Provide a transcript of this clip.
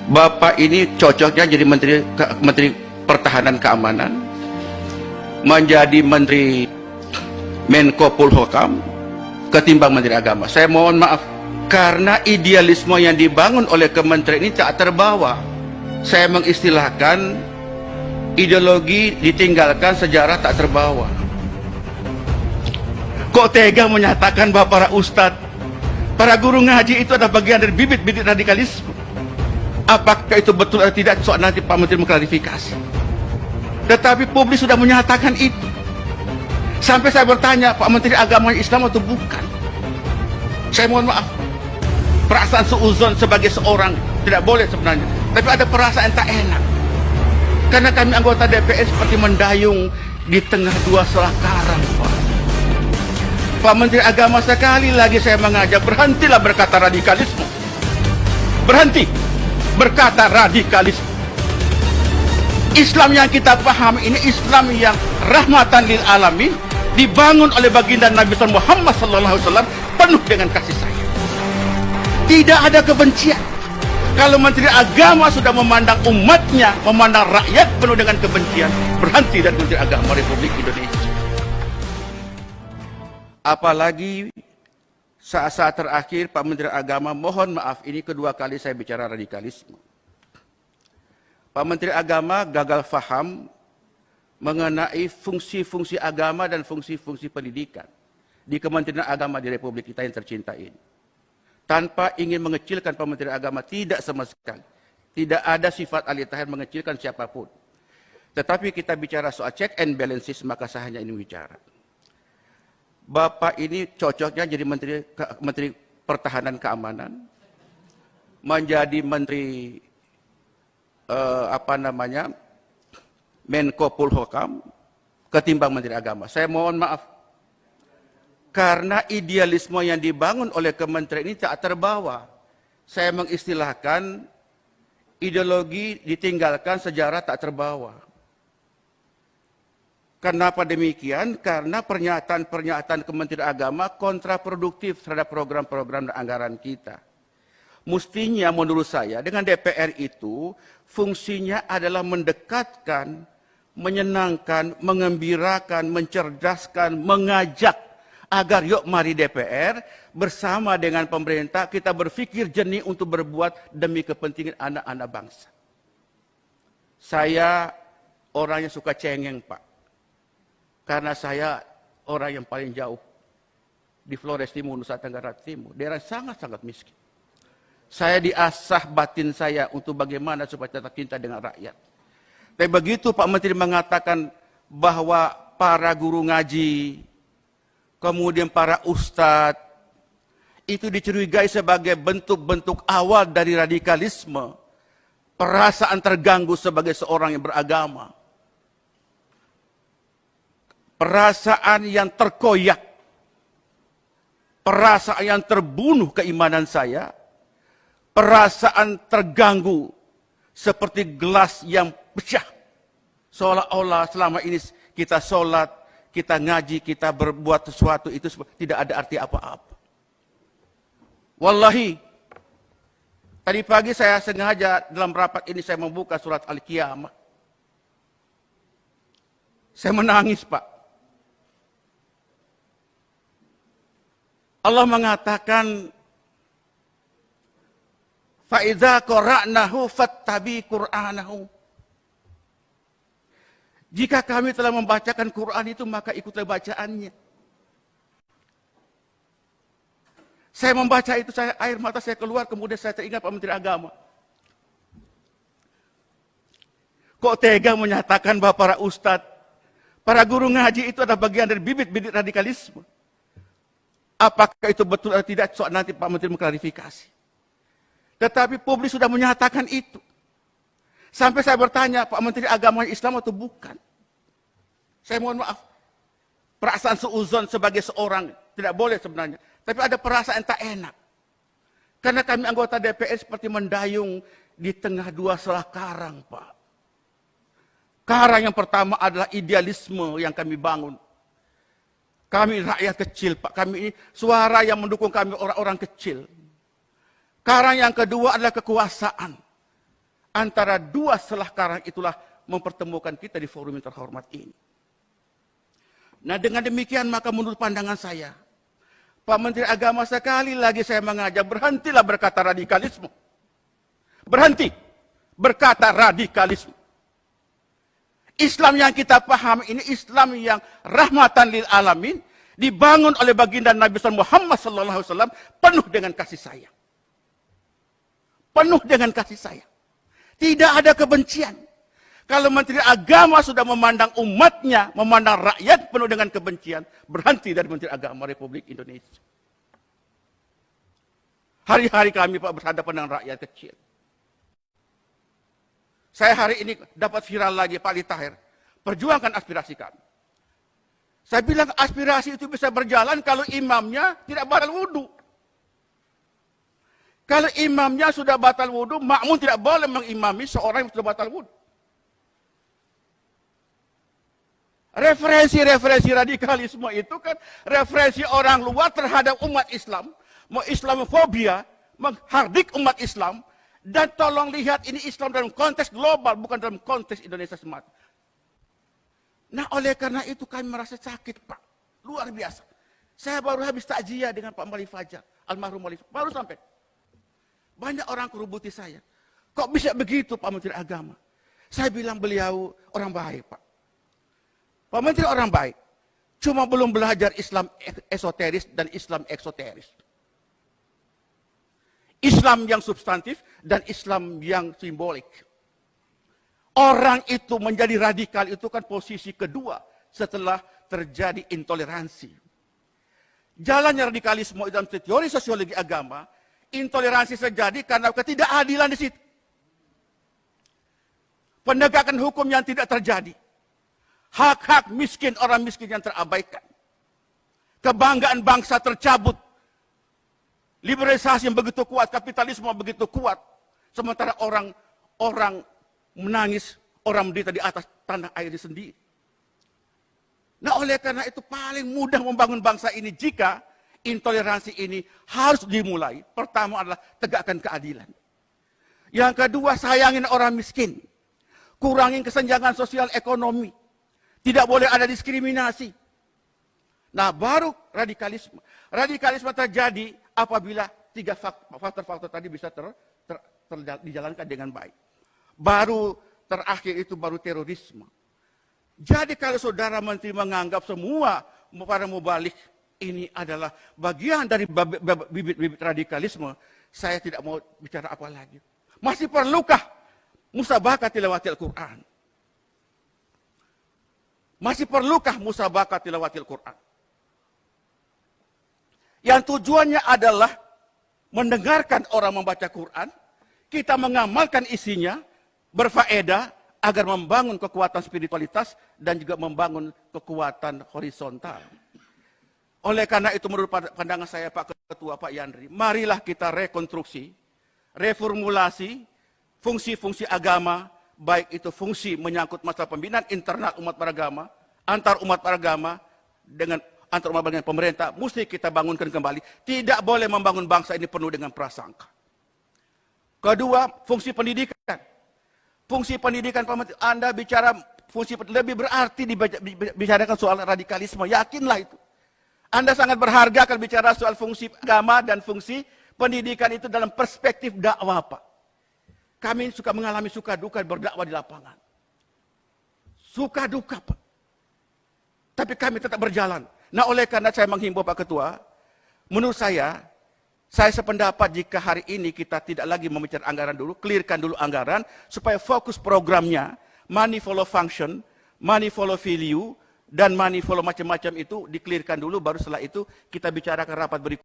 Bapak ini cocoknya jadi Menteri Pertahanan Keamanan, menjadi Menteri Menko Polhukam ketimbang Menteri Agama. Saya mohon maaf, karena idealisme yang dibangun oleh kementerian ini tak terbawa. Saya mengistilahkan ideologi ditinggalkan, sejarah tak terbawa. Kok tega menyatakan bahwa para ustadz, para guru ngaji itu adalah bagian dari bibit-bibit radikalisme? Apakah itu betul atau tidak, soal nanti Pak Menteri mengklarifikasi. Tetapi publik sudah menyatakan itu. Sampai saya bertanya, Pak Menteri agama Islam atau bukan? Saya mohon maaf, perasaan suuzon sebagai seorang tidak boleh sebenarnya, tapi ada perasaan tak enak. Karena kami anggota DPR seperti mendayung di tengah dua selah karang, Pak. Pak Menteri Agama, sekali lagi saya mengajak, berhentilah berkata radikalisme. Berhenti berkata radikalisme. Islam yang kita pahami ini Islam yang rahmatan lil alamin, dibangun oleh baginda Nabi Muhammad SAW, penuh dengan kasih sayang. Tidak ada kebencian. Kalau Menteri Agama sudah memandang umatnya, memandang rakyat penuh dengan kebencian, berhenti dari Menteri Agama Republik Indonesia. Apalagi saat-saat terakhir Pak Menteri Agama, mohon maaf, ini kedua kali saya bicara radikalisme. Pak Menteri Agama gagal faham mengenai fungsi-fungsi agama dan fungsi-fungsi pendidikan di Kementerian Agama di Republik kita yang tercinta ini. Tanpa ingin mengecilkan Pak Menteri Agama, tidak sama sekali. Tidak ada sifat alih tahir mengecilkan siapapun. Tetapi kita bicara soal check and balances, maka saya hanya ingin bicara. Bapak ini cocoknya jadi Menteri Pertahanan Keamanan, menjadi Menteri Menko Polhukam ketimbang Menteri Agama. Saya mohon maaf, karena idealisme yang dibangun oleh kementerian ini tak terbawa. Saya mengistilahkan ideologi ditinggalkan, sejarah tak terbawa. Kenapa demikian? Karena pernyataan-pernyataan Kementerian Agama kontraproduktif terhadap program-program dan anggaran kita. Mestinya menurut saya dengan DPR itu fungsinya adalah mendekatkan, menyenangkan, mengembirakan, mencerdaskan, mengajak agar yuk mari DPR bersama dengan pemerintah kita berpikir jernih untuk berbuat demi kepentingan anak-anak bangsa. Saya orang yang suka cengeng, Pak. Karena saya orang yang paling jauh di Flores Timur, Nusa Tenggara Timur, daerah sangat-sangat miskin. Saya diasah batin saya untuk bagaimana supaya tetap cinta dengan rakyat. Tapi begitu Pak Menteri mengatakan bahwa para guru ngaji, kemudian para ustadz, itu dicurigai sebagai bentuk-bentuk awal dari radikalisme, perasaan terganggu sebagai seorang yang beragama, perasaan yang terkoyak, perasaan yang terbunuh keimanan saya, perasaan terganggu seperti gelas yang pecah. Seolah-olah selama ini kita sholat, kita ngaji, kita berbuat sesuatu itu tidak ada arti apa-apa. Wallahi, tadi pagi saya sengaja dalam rapat ini saya membuka surat Al-Qiyamah. Saya menangis, Pak. Allah mengatakan, "Fa'idza qara'nahu fattabi Qur'anahu." Jika kami telah membacakan Quran itu, maka ikutlah bacaannya. Saya membaca itu, air mata saya keluar, kemudian saya teringat Pak Menteri Agama. Kok tega menyatakan bahwa para ustadz, para guru ngaji itu adalah bagian dari bibit-bibit radikalisme? Apakah itu betul atau tidak, soal nanti Pak Menteri mengklarifikasi. Tetapi publik sudah menyatakan itu. Sampai saya bertanya, Pak Menteri agama Islam atau bukan? Saya mohon maaf, perasaan suuzon sebagai seorang tidak boleh sebenarnya, tapi ada perasaan tak enak. Karena kami anggota DPR seperti mendayung di tengah dua selah karang, Pak. Karang yang pertama adalah idealisme yang kami bangun. Kami rakyat kecil, Pak. Kami ini suara yang mendukung kami orang-orang kecil. Karang yang kedua adalah kekuasaan. Antara dua selah karang itulah mempertemukan kita di forum yang terhormat ini. Nah, dengan demikian maka menurut pandangan saya, Pak Menteri Agama, sekali lagi saya mengajak, berhentilah berkata radikalisme. Berhenti berkata radikalisme. Islam yang kita pahami ini Islam yang rahmatan lil alamin, dibangun oleh baginda Nabi Muhammad SAW, penuh dengan kasih sayang. Penuh dengan kasih sayang. Tidak ada kebencian. Kalau Menteri Agama sudah memandang umatnya, memandang rakyat penuh dengan kebencian, berhenti dari Menteri Agama Republik Indonesia. Hari-hari kami Pak berhadapan dengan rakyat kecil. Saya hari ini dapat viral lagi Pak Ali Tahir, perjuangkan aspirasi kami. Saya bilang aspirasi itu bisa berjalan kalau imamnya tidak batal wudhu. Kalau imamnya sudah batal wudhu, makmum tidak boleh mengimami seorang yang sudah batal wudhu. Referensi-referensi radikalisme itu kan referensi orang luar terhadap umat Islam, mau Islamofobia, menghardik umat Islam, dan tolong lihat ini Islam dalam konteks global, bukan dalam konteks Indonesia semata. Nah, oleh karena itu kami merasa sakit, Pak. Luar biasa. Saya baru habis takziah dengan Pak Mali Fajar, almarhum Mali, baru sampai. Banyak orang kerubuti saya. Kok bisa begitu Pak Menteri Agama? Saya bilang beliau orang baik, Pak. Pak Menteri orang baik. Cuma belum belajar Islam esoteris dan Islam eksoteris. Islam yang substantif dan Islam yang simbolik. Orang itu menjadi radikal itu kan posisi kedua setelah terjadi intoleransi. Jalannya radikalisme dalam teori sosiologi agama, intoleransi terjadi karena ketidakadilan di situ. Penegakan hukum yang tidak terjadi. Hak-hak miskin, orang miskin yang terabaikan. Kebanggaan bangsa tercabut. Liberalisasi yang begitu kuat, kapitalisme begitu kuat. Sementara orang menangis, orang menderita di atas tanah air sendiri. Nah, oleh karena itu paling mudah membangun bangsa ini jika intoleransi ini harus dimulai. Pertama adalah tegakkan keadilan. Yang kedua, sayangin orang miskin. Kurangin kesenjangan sosial ekonomi. Tidak boleh ada diskriminasi. Nah, baru radikalisme. Radikalisme terjadi apabila tiga faktor-faktor tadi bisa dijalankan dengan baik. Baru terakhir itu baru terorisme. Jadi kalau saudara menteri menganggap semua para mubalik ini adalah bagian dari bibit-bibit radikalisme, saya tidak mau bicara apa lagi. Masih perlukah musabaqah tilawatil Quran? Masih perlukah musabaqah tilawatil Quran? Yang tujuannya adalah mendengarkan orang membaca Quran, kita mengamalkan isinya, berfaedah, agar membangun kekuatan spiritualitas dan juga membangun kekuatan horizontal. Oleh karena itu menurut pandangan saya Pak Ketua, Pak Yandri, marilah kita rekonstruksi, reformulasi fungsi-fungsi agama, baik itu fungsi menyangkut masalah pembinaan internal umat beragama, antar umat beragama, dengan antar umat beragama pemerintah, mesti kita bangunkan kembali. Tidak boleh membangun bangsa ini penuh dengan prasangka. Kedua, fungsi pendidikan. Fungsi pendidikan, Anda bicara fungsi lebih berarti dibicarakan soal radikalisme, yakinlah itu. Anda sangat berharga kalau bicara soal fungsi agama dan fungsi pendidikan itu dalam perspektif dakwah, Pak. Kami suka mengalami suka duka berdakwah di lapangan. Suka duka, Pak. Tapi kami tetap berjalan. Nah, oleh karena saya menghimbau Pak Ketua, menurut saya sependapat jika hari ini kita tidak lagi membicarakan anggaran dulu, clearkan dulu anggaran, supaya fokus programnya, money follow function, money follow value, dan money follow macam-macam itu, di-clearkan dulu, baru setelah itu kita bicarakan rapat berikutnya.